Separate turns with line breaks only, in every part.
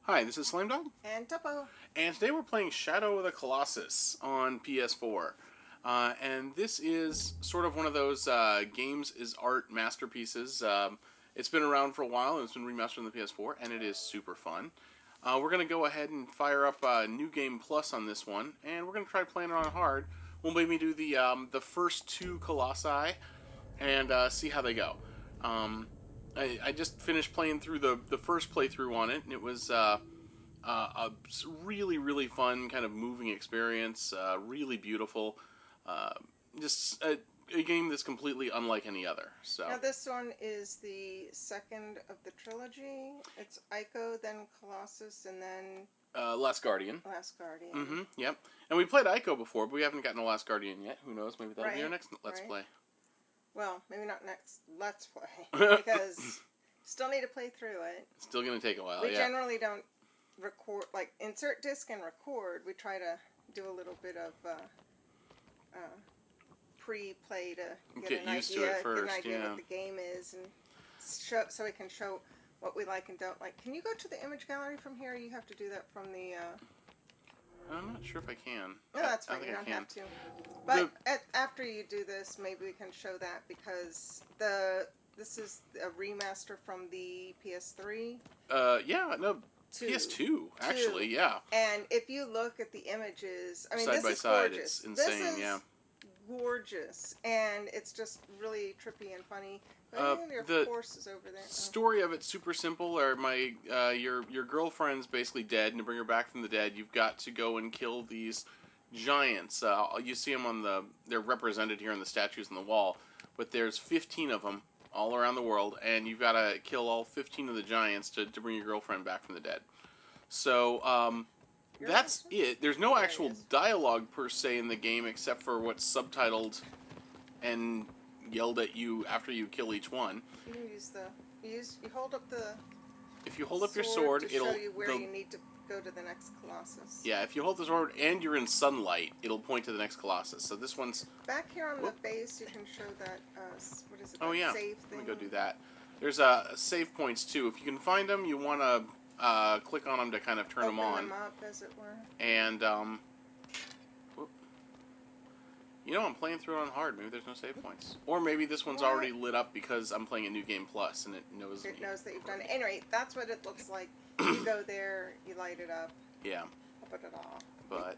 Hi, this is Slimedog,
And Topo.
and today we're playing Shadow of the Colossus on PS4. And this is sort of one of those games is art masterpieces. It's been around for a while and it's been remastered on the PS4, and it is super fun. We're going to go ahead and fire up New Game Plus on this one, and we're going to try playing it on hard. We'll maybe do the first two Colossi and see how they go. I just finished playing through the first playthrough on it, and it was a really, really fun, kind of moving experience. Really beautiful. Uh, just a game that's completely unlike any other. So
Now this one is the second of the trilogy. It's Ico, then Colossus, and then
Last Guardian.
Last Guardian.
Mm-hmm. Yep. And we played Ico before, but we haven't gotten to Last Guardian yet. Who knows? Maybe that'll be our next Let's Play.
Well, maybe not next Let's Play, because still need to play through it.
It's still going to take a while,
We generally don't record, like, insert disc and record. We try to do a little bit of pre-play to
get used to it first,
get an idea what the game is, and show, so we can show what we like and don't like. Can you go to the image gallery from here? Or you have to do that from the...
I'm not sure if I can.
No, that's fine. You don't have to. But after you do this, maybe we can show that, because this is a remaster from the PS3.
Yeah, no, PS2, actually, yeah.
And if you look at the images, I mean,
side
this
by
is
side,
gorgeous.
it's insane,
this is
yeah.
Gorgeous, and it's just really trippy and funny.
The
horse is over there.
Story of it's super simple. Or your girlfriend's basically dead, and to bring her back from the dead, you've got to go and kill these giants. You see them they're represented here in the statues on the wall, but there's 15 of them all around the world, and you've got to kill all 15 of the giants to bring your girlfriend back from the dead. So, that's it. There's no actual dialogue per se in the game, except for what's subtitled and yelled at you after you kill each one.
You can use you hold up the...
If you hold up your sword,
it'll show you where you need to go to the next Colossus.
Yeah, if you hold the sword and you're in sunlight, it'll point to the next Colossus. So this one's...
Back here on the base, you can show that, what is it,
oh, yeah.
save thing?
Let me go do that. There's save points, too. If you can find them, you want to click on them to kind of turn them on.
Open them up, as it were.
And, you know, I'm playing through it on hard. Maybe there's no save points. Or maybe this one's already lit up because I'm playing a New Game Plus and it knows me.
It knows that you've done it. Anyway, that's what it looks like. You go there, you light it up.
Yeah.
I'll put it off.
But,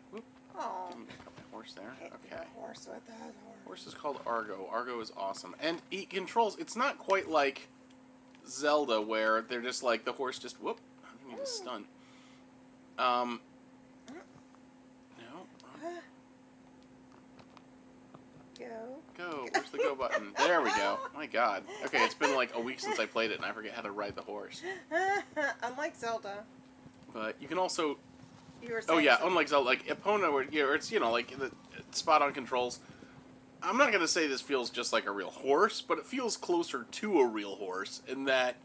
oh,
didn't cut my horse there. Okay.
Horse with that horse.
Horse is called Argo. Argo is awesome. And he controls, it's not quite like Zelda where they're just like, the horse just, whoop, I didn't even stun. No. Go. Where's the go button? There we go. My God. Okay, it's been like a week since I played it, and I forget how to ride the horse.
Unlike Zelda.
But you can also...
You were saying
oh, yeah,
something.
unlike Zelda, like Epona, where it's, you know, like the spot-on controls. I'm not going to say this feels just like a real horse, but it feels closer to a real horse in that,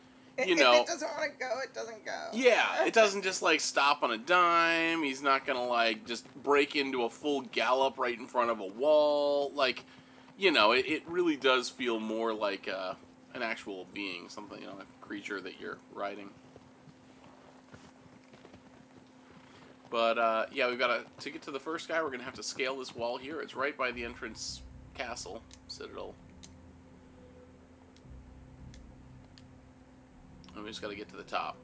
you know...
If it doesn't want to go, it doesn't go.
Yeah, it doesn't just, like, stop on a dime. He's not going to, like, just break into a full gallop right in front of a wall. Like... You know, it really does feel more like an actual being, something, you know, a creature that you're riding. But, yeah, we've got to get to the first guy, we're going to have to scale this wall here. It's right by the entrance castle, citadel. And we just got to get to the top.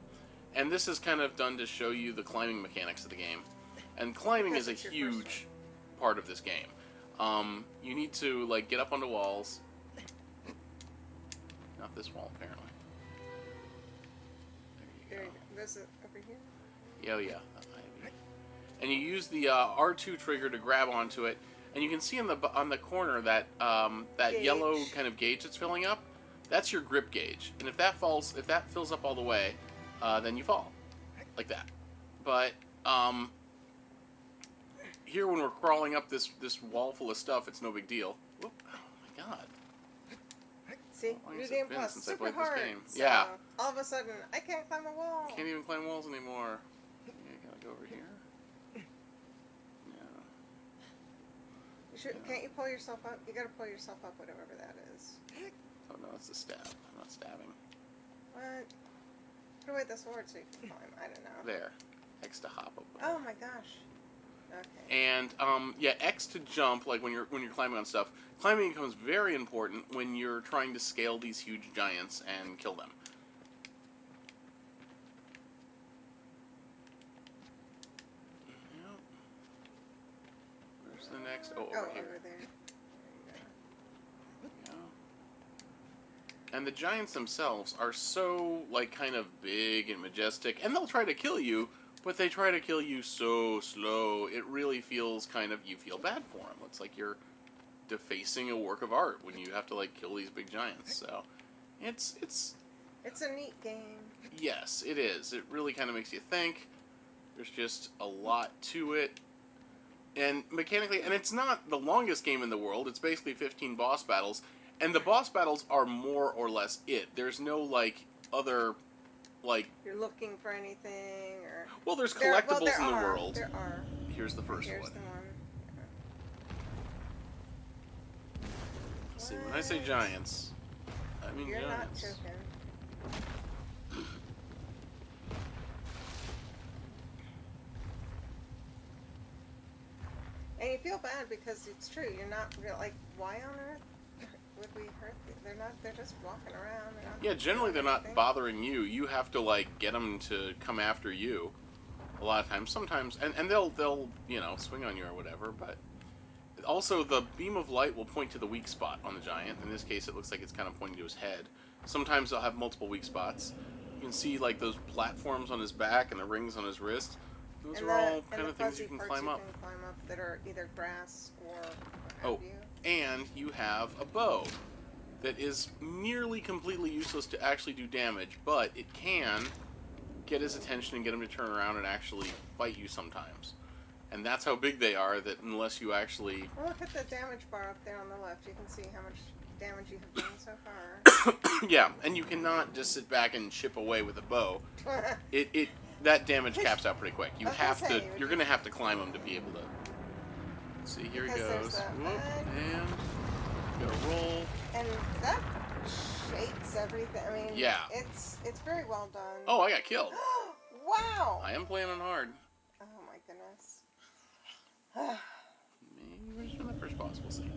And this is kind of done to show you the climbing mechanics of the game. And climbing is a huge part of this game. You need to, like, get up onto walls. Not this wall, apparently. There you go.
There's it over here?
Yeah, oh yeah. And you use the R2 trigger to grab onto it, and you can see on the corner that that yellow kind of gauge that's filling up. That's your grip gauge, and if that fills up all the way, then you fall, like that. But here, when we're crawling up this wall full of stuff, it's no big deal. Whoop. Oh my God.
See, New Game Plus, super hard. So
yeah.
All of a sudden, I can't climb a wall.
Can't even climb walls anymore. Yeah, gotta go over here. Yeah.
Can't you pull yourself up? You gotta pull yourself up, whatever that is.
Oh no, it's a stab. I'm not stabbing.
What? Put away the sword so you can climb. I don't know.
There. X to hop up.
Oh my gosh. Okay.
And yeah, X to jump. Like when you're climbing on stuff. Climbing becomes very important when you're trying to scale these huge giants and kill them. Yep. Where's the next? Oh, over here.
Over there.
And the giants themselves are so, like, kind of big and majestic, and they'll try to kill you, but they try to kill you so slow, it really feels kind of, you feel bad for them. It's like you're defacing a work of art when you have to, like, kill these big giants, so it's
a neat game.
Yes, it is. It really kind of makes you think. There's just a lot to it. And mechanically, and it's not the longest game in the world, it's basically 15 boss battles. And the boss battles are more or less it. There's no, like, other, like...
You're looking for anything, or...
Well, there's collectibles in the world.
There are.
Here's the first one.
Here's the one.
See, when I say giants, I mean
You're
giants.
You're not joking. And you feel bad because it's true. You're not like, why on earth would we hurt them? They're just walking around.
Yeah, generally they're not bothering you. You have to, like, get them to come after you a lot of times. Sometimes, and they'll, you know, swing on you or whatever, but also the beam of light will point to the weak spot on the giant. In this case, it looks like it's kind of pointing to his head. Sometimes they'll have multiple weak spots. You can see, like, those platforms on his back and the rings on his wrist. Those are all kind of things you can climb up.
That are either grass or
oh, and you have a bow that is nearly completely useless to actually do damage, but it can get his attention and get him to turn around and actually fight you sometimes. And that's how big they are, that unless you actually...
Well, look at the damage bar up there on the left. You can see how much damage you have done so far.
Yeah, and you cannot just sit back and chip away with a bow. That damage caps out pretty quick. You have to... You're going to have to climb them to be able to... See, here he goes. Whoop, and gonna roll.
And that shakes everything. I mean,
yeah,
it's very well done.
Oh, I got killed.
Wow.
I am playing on hard.
Oh my goodness.
Maybe we're in the first boss. We'll see.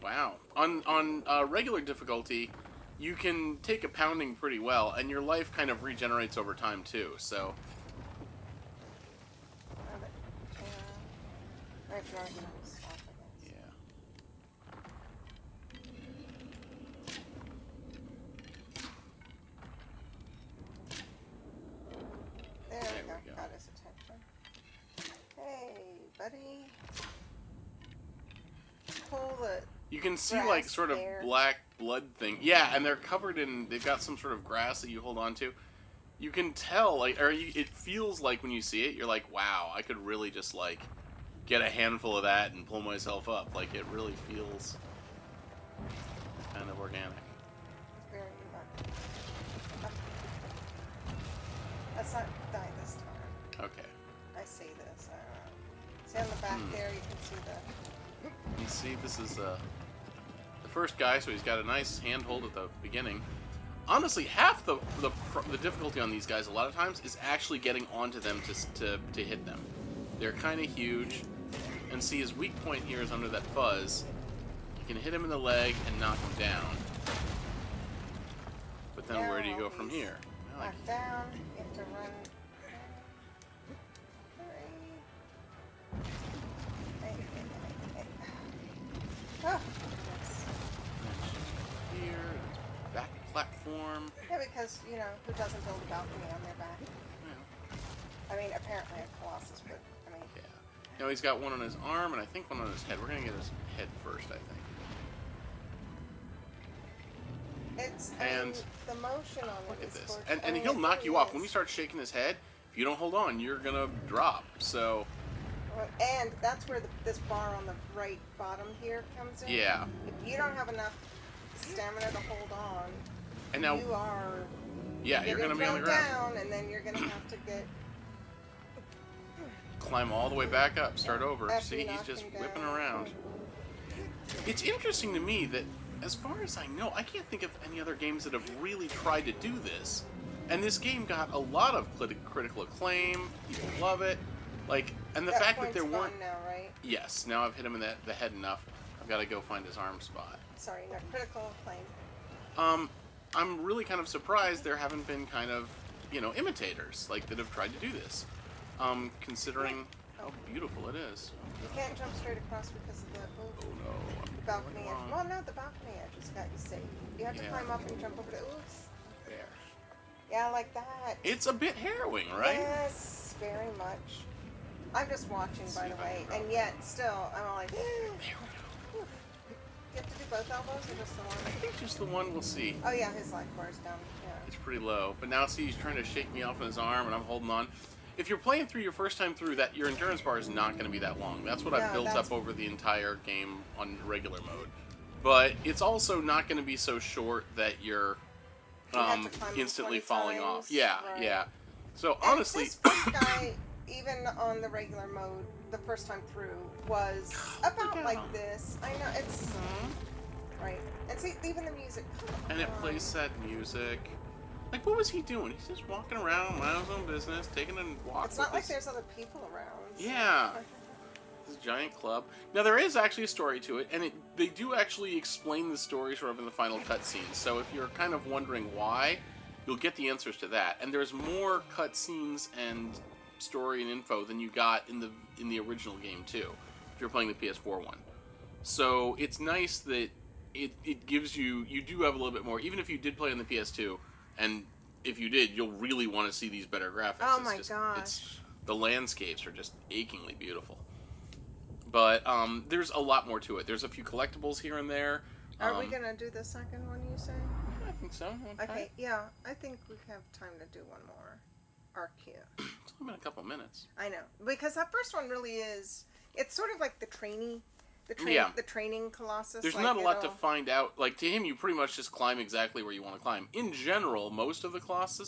Wow. On regular difficulty, you can take a pounding pretty well, and your life kind of regenerates over time too. So.
Yeah. There we go. Got his attention. Hey, buddy. Pull the...
You can see, like, sort of black blood thing. Yeah, and they're covered in... They've got some sort of grass that you hold on to. You can tell, like, it feels like when you see it, you're like, wow, I could really just, like... get a handful of that and pull myself up. Like, it really feels kind of organic.
Very much. Let's not die this time.
Okay.
I see this. See on the back there, you can see the...
You see, this is the first guy, so he's got a nice handhold at the beginning. Honestly, half the difficulty on these guys a lot of times is actually getting onto them to hit them. They're kind of huge. And see, his weak point here is under that fuzz. You can hit him in the leg and knock him down. But then where do you go from here?
Knock down, you have to run. Oh,
here, back platform.
Yeah, because, you know, who doesn't build a balcony on their back?
Yeah.
I mean, apparently a Colossus, but, I mean...
Yeah. Now he's got one on his arm, and I think one on his head. We're going to get his head first, I think.
It's,
and
the motion on
look
it
at
is
this.
gorgeous.
And he'll knock you off. When you start shaking his head, if you don't hold on, you're going to drop. So...
And that's where this bar on the right bottom here comes in.
Yeah.
If you don't have enough stamina to hold on,
and now,
you are...
Yeah, you're going to be on the ground.
Down, and then you're going to have to get...
Climb all the way back up, start over. See, he's just whipping around. It's interesting to me that as far as I know, I can't think of any other games that have really tried to do this. And this game got a lot of critical acclaim. People love it. Like, and the
That
fact that
point's
there weren't...
gone now, right?
Yes, now I've hit him in the head enough. I've got to go find his arm spot.
Sorry, no critical acclaim.
I'm really kind of surprised there haven't been kind of, you know, imitators, like, that have tried to do this. Considering how beautiful it is.
You can't jump straight across because of the
Oh no.
balcony edge. Well, no, the balcony edge has got you safe. You have to climb up and jump over the... Oops.
There.
Yeah, like that.
It's a bit harrowing, right?
Yes, very much. I'm just watching, by the way, and yet still, I'm all like...
There we go.
You have to do both elbows or just the one?
I think just the one, we'll see.
Oh yeah, his life bar is down. Yeah.
It's pretty low. But now see, he's trying to shake me off with his arm, and I'm holding on. If you're playing through your first time through, that your endurance bar is not going to be that long. That's what I've built up over the entire game on regular mode. But it's also not going to be so short that you're instantly falling off. Yeah, right. Yeah. So
and
honestly,
this first guy, even on the regular mode, the first time through was about like this. I know it's right. And see, even the music.
And it plays sad music. Like, what was he doing? He's just walking around, minding his own business, taking a walk.
It's not like there's other people around. So.
Yeah. This giant club. Now, there is actually a story to it, and they do actually explain the story sort of in the final cutscenes. So if you're kind of wondering why, you'll get the answers to that. And there's more cutscenes and story and info than you got in the original game, too, if you're playing the PS4 one. So it's nice that it gives you do have a little bit more, even if you did play on the PS2. And if you did, you'll really want to see these better graphics.
Oh my gosh.
The landscapes are just achingly beautiful. But there's a lot more to it. There's a few collectibles here and there.
Are we going to do the second one, you say?
I think so.
Okay, yeah. I think we have time to do one more. RQ.
It's only been a couple minutes.
I know. Because that first one really is... It's sort of like the training Colossus.
There's
like,
not a lot to find out. Like, to him, you pretty much just climb exactly where you want to climb. In general, most of the Colossi,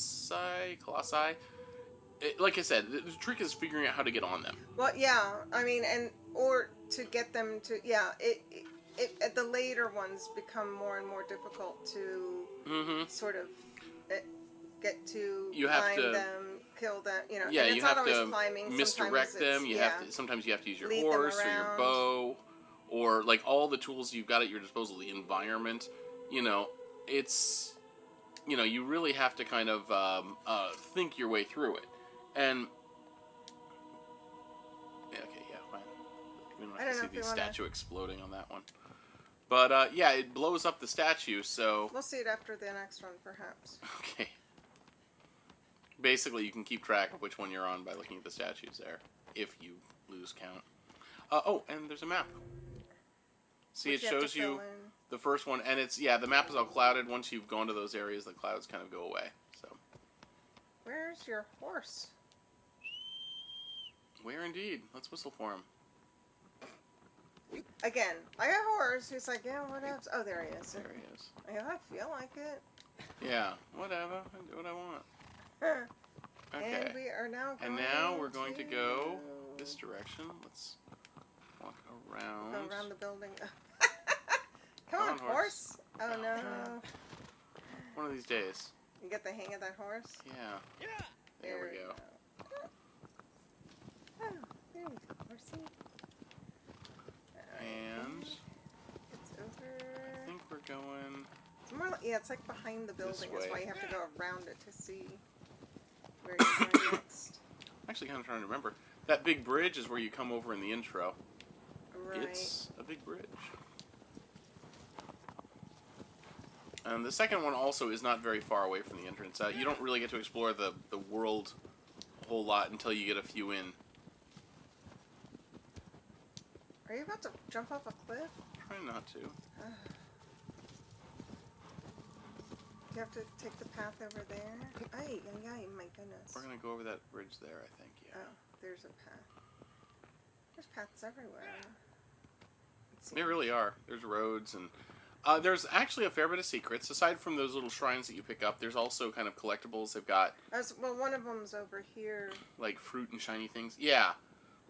like I said, the trick is figuring out how to get on them.
Well, yeah. I mean, or to get them to... Yeah, the later ones become more and more difficult to sort of get to climb them, kill them, you know.
Yeah,
and it's
you
not
have
always
to
climbing.
misdirect them. Sometimes you have to use your horse or your bow, or like all the tools you've got at your disposal. The environment, you know, it's, you know, you really have to kind of think your way through it. And yeah, okay, yeah, fine. We don't have to see the statue exploding on that one. But yeah, it blows up the statue. So
we'll see it after the next one, perhaps.
Okay. Basically, you can keep track of which one you're on by looking at the statues there, if you lose count. Oh, and there's a map. See, it shows you the first one, and it's, the map is all clouded. Once you've gone to those areas, the clouds kind of go away. So,
where's your horse?
Where indeed? Let's whistle for him.
Again, I got a horse. He's like, yeah, what else? Oh, there he is.
There he is.
Yeah, I feel like it.
Yeah, whatever. I do what I want. Okay.
And we are now going
And now we're going to go this direction. Let's walk around.
Go around the building. Come on, horse. Oh, no.
One of these days.
You get the hang of that horse?
Yeah. There we go.
Oh, there you go, horsey.
And
it's over.
I think we're going...
It's more like, it's like behind the building. That's why you have to go around it to see where you're going next.
I'm actually kind of trying to remember. That big bridge is where you come over in the intro.
Right.
It's a big bridge. And the second one also is not very far away from the entrance. You don't really get to explore the world a whole lot until you get a few in.
Are you about to jump off a cliff?
Try not to.
Do you have to take the path over there? Ay, my goodness.
We're going to go over that bridge there, I think, yeah.
Oh, there's a path. There's paths everywhere.
They really are. There's roads, and there's actually a fair bit of secrets. Aside from those little shrines that you pick up, there's also kind of collectibles. They've got...
well, one of them's over here.
Like fruit and shiny things. Yeah.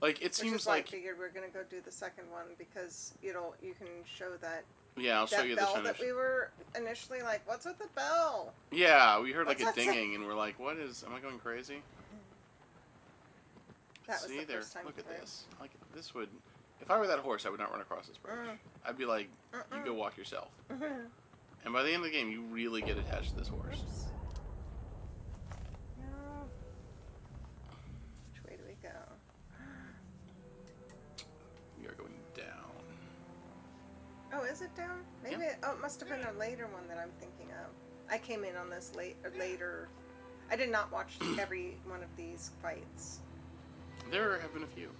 Like, it seems
like... I figured we're going to go do the second one because, you can show that...
Yeah, I'll show you the
bell
finish.
that we were initially like, what's with the bell?
Yeah, we heard like a dinging, and we're like, what is? Am I going crazy?
That was
See
the
there.
first time
Look at
through.
this. Like this would. If I were that horse, I would not run across this bridge. I'd be like, you go walk yourself. And by the end of the game, you really get attached to this horse.
Oops. No. Which way do we go?
We are going down.
Oh, is it down? Maybe.
Yeah.
It must have been a later one that I'm thinking of. I came in on this later. I did not watch every one of these fights.
There have been a few.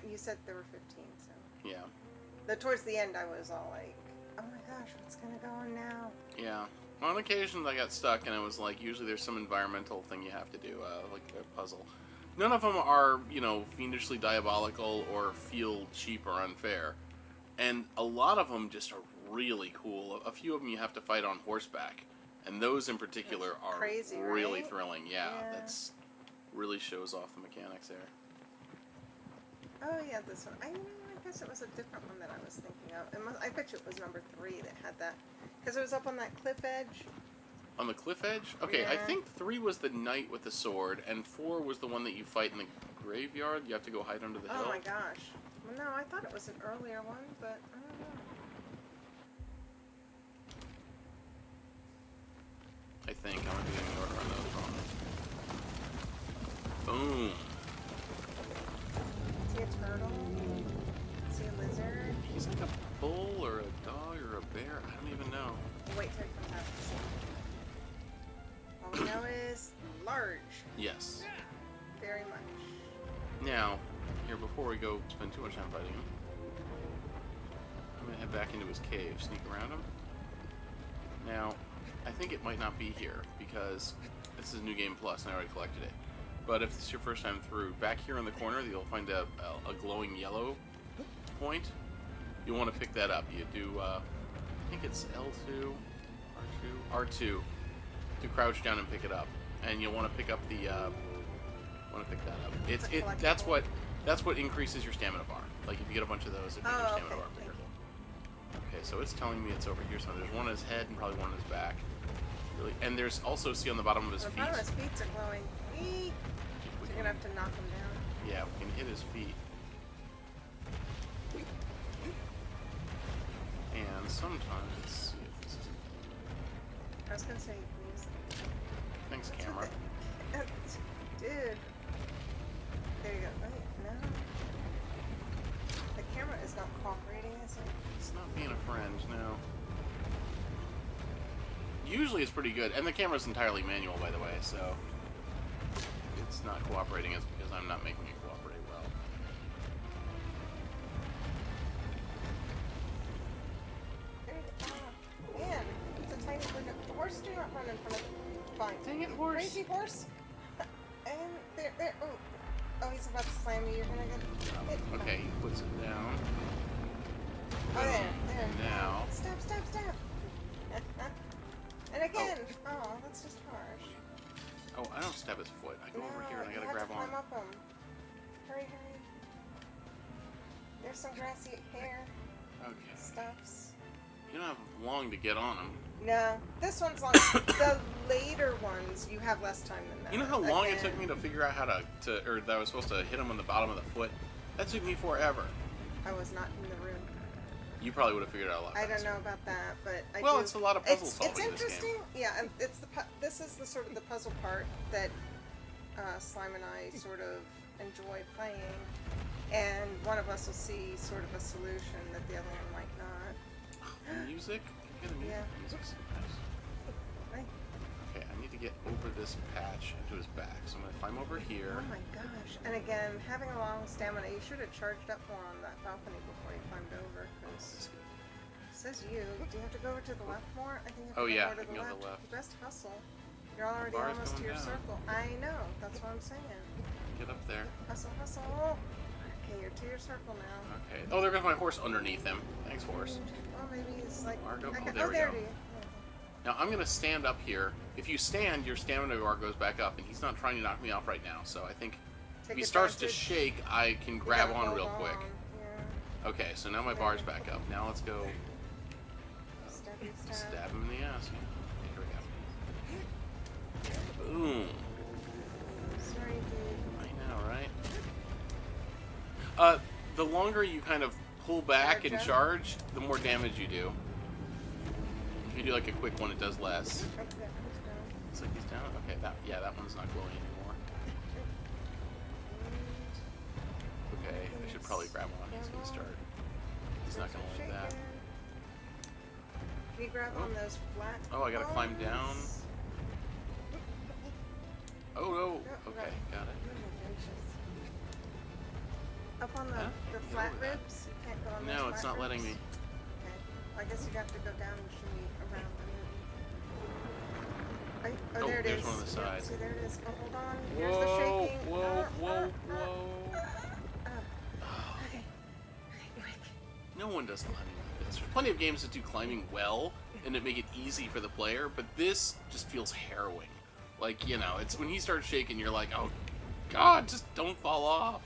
You said there were 15, so.
Yeah.
Towards the end, I was all like, oh my gosh, what's going to go on now?
Yeah. On occasions, I got stuck, and it was like, usually there's some environmental thing you have to do, like a puzzle. None of them are, you know, fiendishly diabolical or feel cheap or unfair. And a lot of them just are really cool. A few of them you have to fight on horseback. And those in particular are
crazy,
really
right?
thrilling. Yeah, that's really shows off the mechanics there.
Oh yeah, this one. I guess it was a different one that I was thinking of. I bet you it was number 3 that had that, because it was up on that cliff edge.
On the cliff edge? Okay,
Yeah.
I think 3 was the knight with the sword, and 4 was the one that you fight in the graveyard. You have to go hide under the hill.
Oh my gosh. Well, no, I thought it was an earlier one, but I don't know.
I think. I might be getting the order on those wrong. Boom.
See a turtle? See a lizard?
He's like a bull or a dog or a bear. I don't even know.
Wait till it comes out to see. All we know is large.
Yes.
Very much.
Now, here, before we go spend too much time fighting him, I'm going to head back into his cave, sneak around him. Now, I think it might not be here, because this is New Game Plus, and I already collected it. But if this is your first time through, back here in the corner, you'll find a glowing yellow point. You want to pick that up. You do, I think it's L2, R2, R2, to crouch down and pick it up. And you'll want to pick up the, want to pick that up. That's what increases your stamina bar. Like, if you get a bunch of those, it makes your stamina bar bigger. Okay, so it's telling me it's over here. So there's one on his head and probably one on his back. Really, and there's also, see on the bottom of his feet.
The bottom of his feet are glowing. Whee! So you're gonna have to knock him down.
Yeah, we can hit his feet. And sometimes, let's see if this is.
I was gonna say you can use them.
Thanks, camera.
Dude. There you go. Wait, no. The camera is not cooperating, is it?
It's not being a friend, no. Usually it's pretty good, and the camera's entirely manual, by the way, so it's not cooperating as because I'm not making it cooperate well.
There you go. Man, it's a tiny window. The horse do not run in front of the vine.
Dang it, horse.
Crazy horse. And there. Oh, he's about to slam you. You're gonna get hit.
Okay, he puts it down.
Oh, there.
Now.
Stop. And again. Oh, that's just harsh.
Oh, I don't stab his foot. I go over here and I gotta grab
to
on.
climb up him. Hurry. There's some grassy hair.
Okay.
Stuffs.
You don't have long to get on him.
No, this one's long. The later ones, you have less time than that.
You know how long it took me to figure out how or that I was supposed to hit him on the bottom of the foot? That took me forever.
I was not in the room.
You probably would have figured it out a lot faster.
I don't know about that, but I do.
Well, it's a lot of puzzle solving
It's
in this
interesting.
game.
Yeah, and it's this is the sort of the puzzle part that Slime and I sort of enjoy playing, and one of us will see sort of a solution that the other one might not.
Music? Can you hear the music?
Yeah.
Music's nice.
Right.
Okay, I need to get over this patch into his back, so I'm going to climb over here.
Oh my gosh. And again, having a long stamina, you should have charged up more on that balcony before you climbed over, because it says you. Do you have to go over to the left more? I think you have to go over to the left. You best hustle. You're already almost to your circle. I know. That's what I'm saying.
Get up there.
Hustle. Okay, you're to your circle now.
Okay. Oh, there goes my horse underneath him. Thanks, horse.
Oh, maybe he's like...
Argo?
there
There we
it
go.
is.
Now, I'm going to stand up here. If you stand, your stamina bar goes back up, and he's not trying to knock me off right now, so I think if he starts to shake, I can grab on real quick.
Yeah.
Okay, so now my bar's back up. Now let's go Stab him in the ass. Here we go. Boom.
Sorry, dude.
I know, right? The longer you kind of pull back and charge, the more damage you do. If you do like a quick one, it does less.
Okay, he's down.
Looks like he's down. Okay, that one's not glowing anymore. Okay, I should probably grab one. He's gonna start. He's not gonna like that.
Can you grab on those flat?
Oh, I gotta climb down. Oh no. Okay, got it.
Up on the flat ribs? You can't go on those
No, it's
flat
not letting me.
ribs? Okay. I guess you have to go down and shimmy around underneath. Oh, there it is.
There's one on the side.
See, there it is. Oh, hold on. Here's the shaking.
Whoa.
Okay. Quick.
No one does climbing like this. There's plenty of games that do climbing well and that make it easy for the player, but this just feels harrowing. Like, you know, it's when he starts shaking, you're like, oh, God, just don't fall off.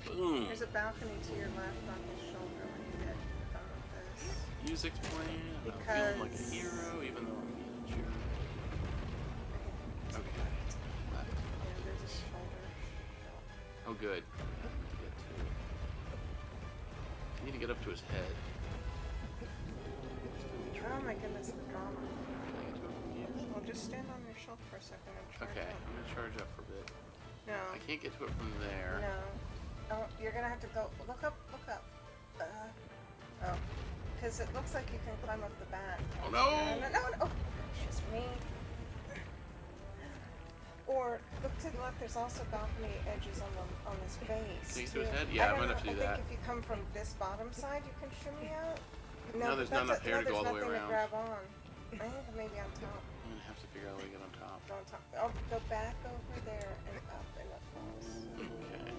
Boom.
There's a balcony to your left on his shoulder when you get done with this.
Music's playing. I'm feeling like a hero, even though I'm being a jerk. Okay. Left.
Yeah, there's a shoulder.
Oh, good. I need to get up to his head.
Oh my goodness, the drama.
Can I get to it from you?
Well, just stand on your shelf for a second and charge
Okay,
up.
I'm gonna charge up for a bit.
No.
I can't get to it from there.
No. Oh, you're gonna have to go. Look up. Look up. Oh. Because it looks like you can climb up the back.
Oh no!
No. Oh, just me. Or look to the left. There's also balcony edges on this base.
Can you get to his head? Yeah, I'm gonna have to do that.
I think if you come from this bottom side, you can shimmy out.
No, there's not enough hair to go all the way around.
There's nothing to grab on. I think maybe on top.
I'm gonna have to figure out a way to get on top.
Go on top. Oh, go back over there and up and up.
Okay.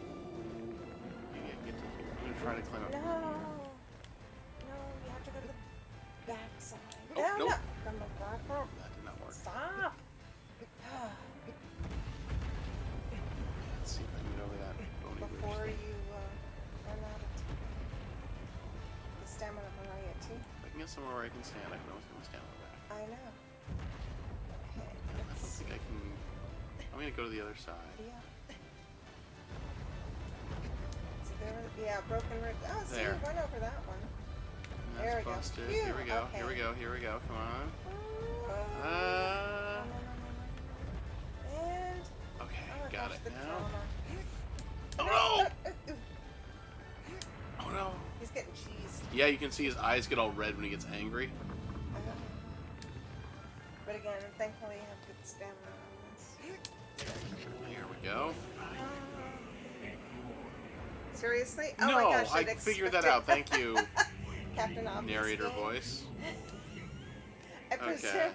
Maybe I can get to here. I'm gonna try to climb up.
No, you have to go to the back side.
Oh, nope.
From the back.
That did not work.
Stop.
Let's see if I can get over that bony
Before
ridge thing.
you run out of the stamina variety.
If I can get somewhere where I can stand, I can always get my stamina back.
I know. Okay,
I don't think I can. I'm gonna go to the other side.
Yeah. So there, broken rib. Oh, see,
There.
you went over that one.
And
There
that's
we go.
busted.
Phew,
Here we go.
okay.
Here we go. Here we go. Come on.
No. And
Okay,
oh my
got
gosh,
it
the
now.
trauma.
Oh no! Oh no!
He's getting cheesed.
Yeah, you can see his eyes get all red when he gets angry.
But again, thankfully you have good stamina on this.
Here we go.
Seriously? Oh
No,
my gosh,
I figured that out. Thank you,
Captain Obvious
narrator
game.
voice.
I presume.
Okay.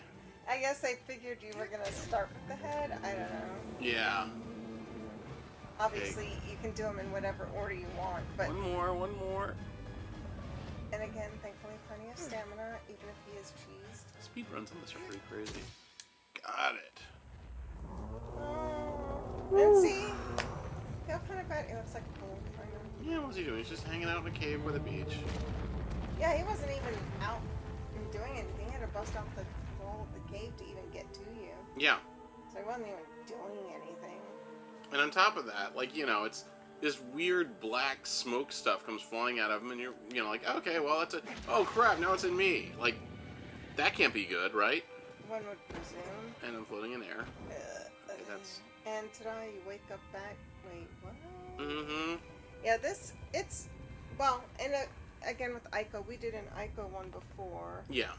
I guess I figured you were gonna start with the head. I don't know.
Yeah.
Obviously, you can do them in whatever order you want, but
One more.
and again, thankfully, plenty of stamina, even if he is cheesed.
Speed runs on this are pretty crazy. Got it.
And see, feel kind of bad. It looks like a bull, kind of.
Yeah, what was he doing? He's just hanging out in a cave by the beach.
Yeah, he wasn't even out and doing anything. He had to bust out the wall of the cave to even get to you.
Yeah.
So he wasn't even doing anything.
And on top of that, like, you know, it's this weird black smoke stuff comes flying out of him, and you're, you know, like, okay, well, that's oh crap, now it's in me. Like, that can't be good, right?
One would presume.
And I'm floating in air. That's.
And today you wake up back. Wait, what?
Mm-hmm.
Yeah, it's well, and again with Ico, we did an Ico one before.
Yeah.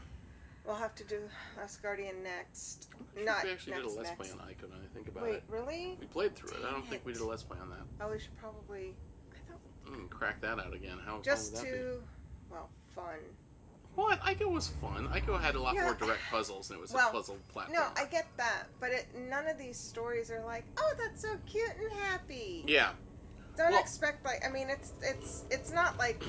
We'll have to do Asgardian next.
We actually did a Let's Play on Ico, now that I think about it.
Wait, really?
We played through it. I don't think we did a Let's Play on that.
Oh, we should probably. I thought.
Crack that out again. How
Just
would that be?
well, fun.
What? Ico was fun. Ico had a lot more direct puzzles, and it was a puzzle platform.
No, I get that, but none of these stories are like, oh, that's so cute and happy.
Yeah.
Don't expect like. I mean, it's not like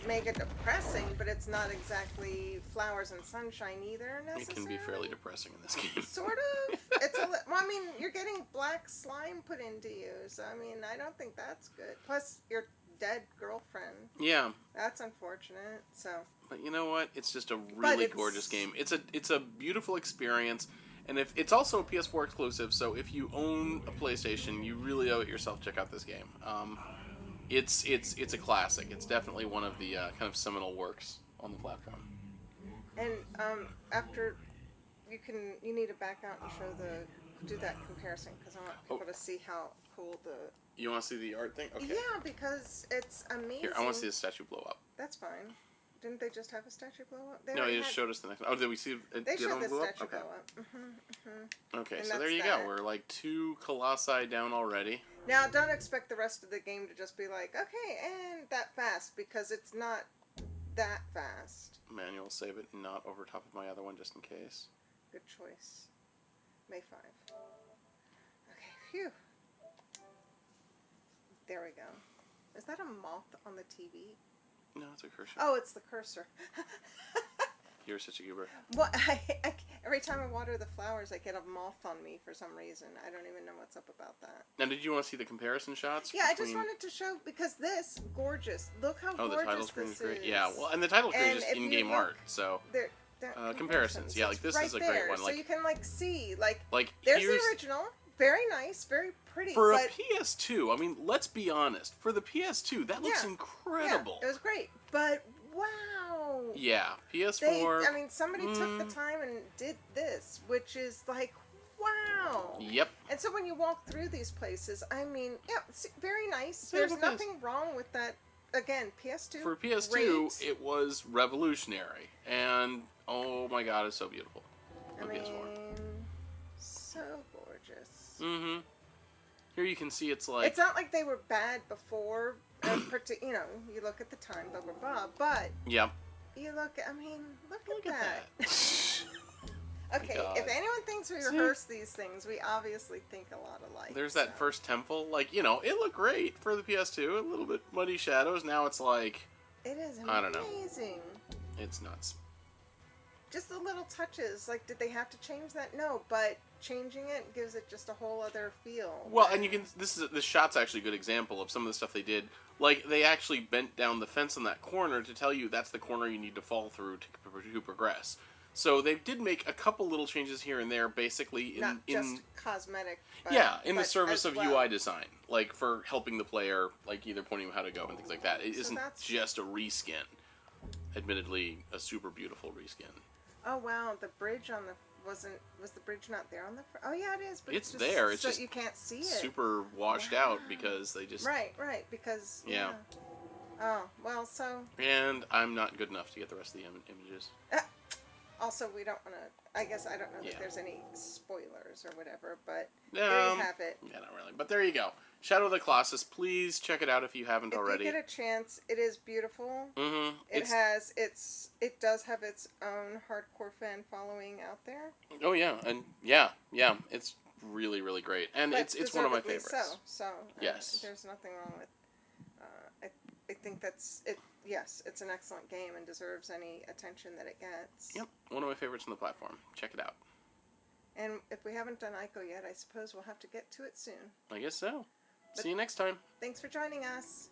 mega depressing, but it's not exactly flowers and sunshine either necessarily.
It can be fairly depressing in this game.
Sort of. It's well, I mean, you're getting black slime put into you, so I mean, I don't think that's good. Plus, you're dead girlfriend.
Yeah.
That's unfortunate. So.
But you know what? It's just a really gorgeous game. It's a beautiful experience, and if it's also a PS4 exclusive, so if you own a PlayStation, you really owe it yourself to check out this game. It's a classic. It's definitely one of the kind of seminal works on the platform.
And after you need to back out and do that comparison because I want people to see how cool the.
You want to see the art thing? Okay.
Yeah, because it's amazing.
Here, I want to see the statue blow up.
That's fine. Didn't they just have a statue blow up?
No, they just showed us the next one. Oh, did we see
They showed the
blow
statue
up? Okay.
blow up.
Okay,
and
so there you go. We're like 2 colossi down already.
Now, don't expect the rest of the game to just be like, okay, and that fast, because it's not that fast.
Manual save it not over top of my other one just in case.
Good choice. May 5. Okay, phew. There we go. Is that a moth on the TV?
No, it's a cursor.
Oh, it's the cursor.
You're such a goober.
Well, every time I water the flowers, I get a moth on me for some reason. I don't even know what's up about that.
Now, did you want to see the comparison shots?
Yeah, I just wanted to show, because this, gorgeous. Look how gorgeous
the title screen
this
is great.
is.
Yeah, well, and the title screen is just in-game art, so... comparisons. Yeah, like this
right
is a great one.
So
like
you can, like, see, like there's
here's,
the original. Very nice, very pretty.
For a PS2, I mean, let's be honest. For the PS2, that looks incredible.
Yeah, it was great. But, wow.
Yeah, PS4.
Somebody took the time and did this, which is like, wow.
Yep.
And so when you walk through these places, it's very nice. There's nothing wrong with that. Again, PS2.
For PS2, it was revolutionary. And, oh my god, it's so beautiful. PS4.
So gorgeous.
Mm-hmm. Here you can see it's like...
It's not like they were bad before, you look at the time, blah, blah, blah, but...
Yep.
You look at that. Okay,
God.
if anyone thinks we rehearse these things, we obviously think a lot alike.
There's that first temple, like, it looked great for the PS2, a little bit muddy shadows, now it's like...
It is amazing.
I don't know. It's nuts.
Just the little touches, like, did they have to change that? No, but changing it gives it just a whole other feel.
Well, and you can, this shot's actually a good example of some of the stuff they did. Like, they actually bent down the fence in that corner to tell you that's the corner you need to fall through to progress. So they did make a couple little changes here and there, basically in
not just cosmetic.
In the service of UI design, like for helping the player, like either pointing them how to go and things like that. It isn't just a reskin. Admittedly, a super beautiful reskin.
Oh wow, the bridge on the was the bridge not there on the front? Oh yeah, it is, but
it's just there. It's just
you can't see it.
Super washed out because they just
right because
yeah.
Oh well, so
and I'm not good enough to get the rest of the images.
Also, we don't want to... I guess I don't know that there's any spoilers or whatever, but there you have it.
Yeah, not really. But there you go. Shadow of the Colossus. Please check it out if you haven't already.
If you get a chance, it is beautiful.
Mm-hmm.
It does have its own hardcore fan following out there.
Oh, yeah. And yeah. It's really, really great. And
but
it's one of my favorites.
So
yes.
There's nothing wrong with... I think that's... Yes, it's an excellent game and deserves any attention that it gets.
Yep, one of my favorites on the platform. Check it out.
And if we haven't done Ico yet, I suppose we'll have to get to it soon.
I guess so. See you next time.
Thanks for joining us.